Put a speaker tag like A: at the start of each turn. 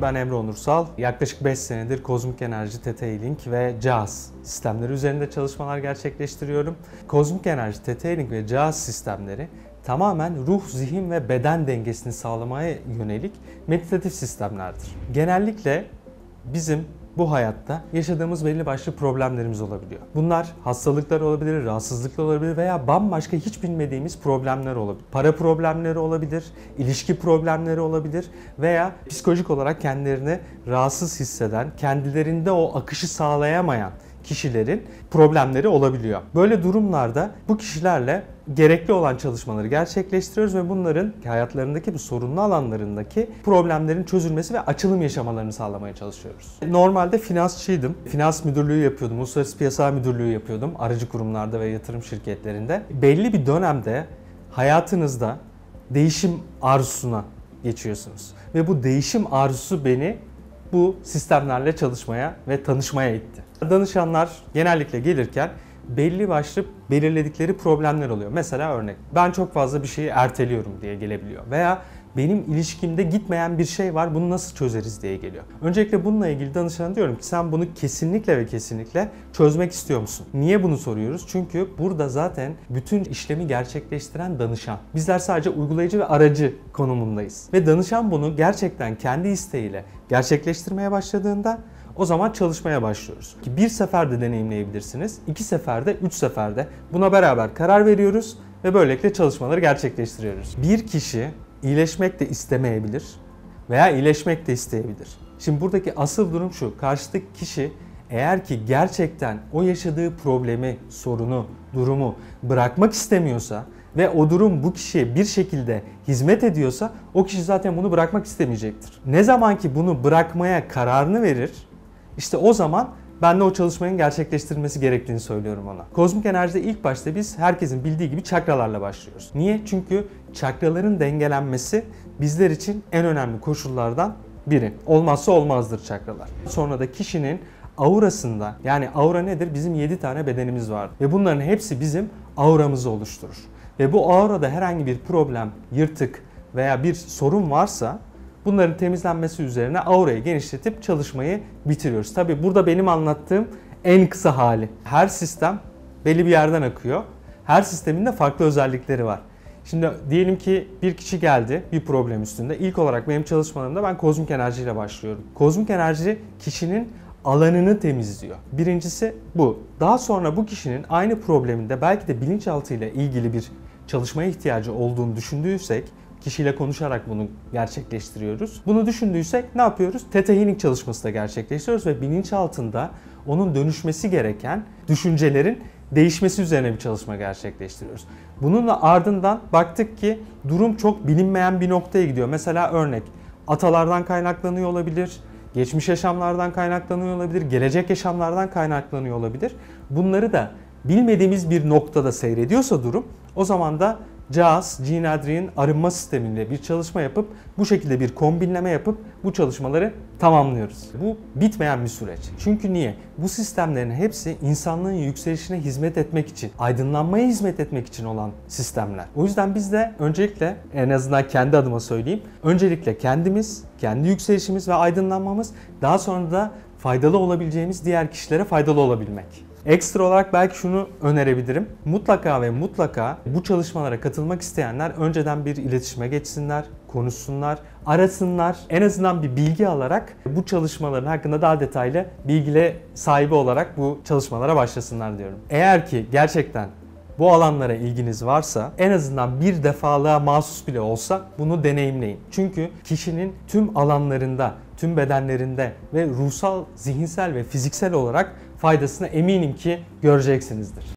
A: Ben Emre Onursal. Yaklaşık 5 senedir kozmik enerji, Theta Healing ve JAWS sistemleri üzerinde çalışmalar gerçekleştiriyorum. Kozmik enerji, Theta Healing ve JAWS sistemleri tamamen ruh, zihin ve beden dengesini sağlamaya yönelik meditatif sistemlerdir. Genellikle bizim bu hayatta yaşadığımız belli başlı problemlerimiz olabiliyor. Bunlar hastalıklar olabilir, rahatsızlıklar olabilir veya bambaşka hiç bilmediğimiz problemler olabilir. Para problemleri olabilir, ilişki problemleri olabilir veya psikolojik olarak kendilerini rahatsız hisseden, kendilerinde o akışı sağlayamayan kişilerin problemleri olabiliyor. Böyle durumlarda bu kişilerle gerekli olan çalışmaları gerçekleştiriyoruz ve bunların hayatlarındaki bu sorunlu alanlarındaki problemlerin çözülmesi ve açılım yaşamalarını sağlamaya çalışıyoruz. Normalde finansçıydım. Finans müdürlüğü yapıyordum, uluslararası piyasa müdürlüğü yapıyordum aracı kurumlarda ve yatırım şirketlerinde. Belli bir dönemde hayatınızda değişim arzusuna geçiyorsunuz. Ve bu değişim arzusu beni bu sistemlerle çalışmaya ve tanışmaya itti. Danışanlar genellikle gelirken belli başlı belirledikleri problemler oluyor. Mesela örnek, ben çok fazla bir şeyi erteliyorum diye gelebiliyor. Veya benim ilişkimde gitmeyen bir şey var, bunu nasıl çözeriz diye geliyor. Öncelikle bununla ilgili danışana diyorum ki sen bunu kesinlikle ve kesinlikle çözmek istiyor musun? Niye bunu soruyoruz? Çünkü burada zaten bütün işlemi gerçekleştiren danışan. Bizler sadece uygulayıcı ve aracı konumundayız. Ve danışan bunu gerçekten kendi isteğiyle gerçekleştirmeye başladığında o zaman çalışmaya başlıyoruz. Ki bir seferde deneyimleyebilirsiniz, 2 seferde, 3 seferde buna beraber karar veriyoruz ve böylelikle çalışmaları gerçekleştiriyoruz. Bir kişi iyileşmek de istemeyebilir veya iyileşmek de isteyebilir. Şimdi buradaki asıl durum şu, karşıdaki kişi eğer ki gerçekten o yaşadığı problemi, sorunu, durumu bırakmak istemiyorsa ve o durum bu kişiye bir şekilde hizmet ediyorsa o kişi zaten bunu bırakmak istemeyecektir. Ne zaman ki bunu bırakmaya kararını verir, İşte o zaman ben de o çalışmanın gerçekleştirilmesi gerektiğini söylüyorum ona. Kozmik enerjide ilk başta biz herkesin bildiği gibi çakralarla başlıyoruz. Niye? Çünkü çakraların dengelenmesi bizler için en önemli koşullardan biri. Olmazsa olmazdır çakralar. Sonra da kişinin aurasında, yani aura nedir? Bizim 7 tane bedenimiz var ve bunların hepsi bizim auramızı oluşturur. Ve bu aurada herhangi bir problem, yırtık veya bir sorun varsa bunların temizlenmesi üzerine aurayı genişletip çalışmayı bitiriyoruz. Tabii burada benim anlattığım en kısa hali. Her sistem belli bir yerden akıyor. Her sistemin de farklı özellikleri var. Şimdi diyelim ki bir kişi geldi bir problem üstünde. İlk olarak benim çalışmalarımda ben kozmik enerjiyle başlıyorum. Kozmik enerji kişinin alanını temizliyor. Birincisi bu. Daha sonra bu kişinin aynı probleminde belki de bilinçaltıyla ilgili bir çalışmaya ihtiyacı olduğunu düşündüysek, kişiyle konuşarak bunu gerçekleştiriyoruz. Bunu düşündüysek ne yapıyoruz? Theta Healing çalışması da gerçekleştiriyoruz ve bilinçaltında onun dönüşmesi gereken düşüncelerin değişmesi üzerine bir çalışma gerçekleştiriyoruz. Bununla ardından baktık ki durum çok bilinmeyen bir noktaya gidiyor. Mesela örnek, atalardan kaynaklanıyor olabilir, geçmiş yaşamlardan kaynaklanıyor olabilir, gelecek yaşamlardan kaynaklanıyor olabilir. Bunları da bilmediğimiz bir noktada seyrediyorsa durum, o zaman da JAWS, Gene Adrian arınma sistemiyle bir çalışma yapıp bu şekilde bir kombinleme yapıp bu çalışmaları tamamlıyoruz. Bu bitmeyen bir süreç. Çünkü niye? Bu sistemlerin hepsi insanlığın yükselişine hizmet etmek için, aydınlanmaya hizmet etmek için olan sistemler. O yüzden biz de öncelikle, en azından kendi adıma söyleyeyim, öncelikle kendimiz, kendi yükselişimiz ve aydınlanmamız, daha sonra da faydalı olabileceğimiz diğer kişilere faydalı olabilmek. Ekstra olarak belki şunu önerebilirim. Mutlaka ve mutlaka bu çalışmalara katılmak isteyenler önceden bir iletişime geçsinler, konuşsunlar, arasınlar. En azından bir bilgi alarak bu çalışmaların hakkında daha detaylı bilgiye sahibi olarak bu çalışmalara başlasınlar diyorum. Eğer ki gerçekten bu alanlara ilginiz varsa en azından bir defalığa mahsus bile olsa bunu deneyimleyin. Çünkü kişinin tüm alanlarında, tüm bedenlerinde ve ruhsal, zihinsel ve fiziksel olarak faydasını eminim ki göreceksinizdir.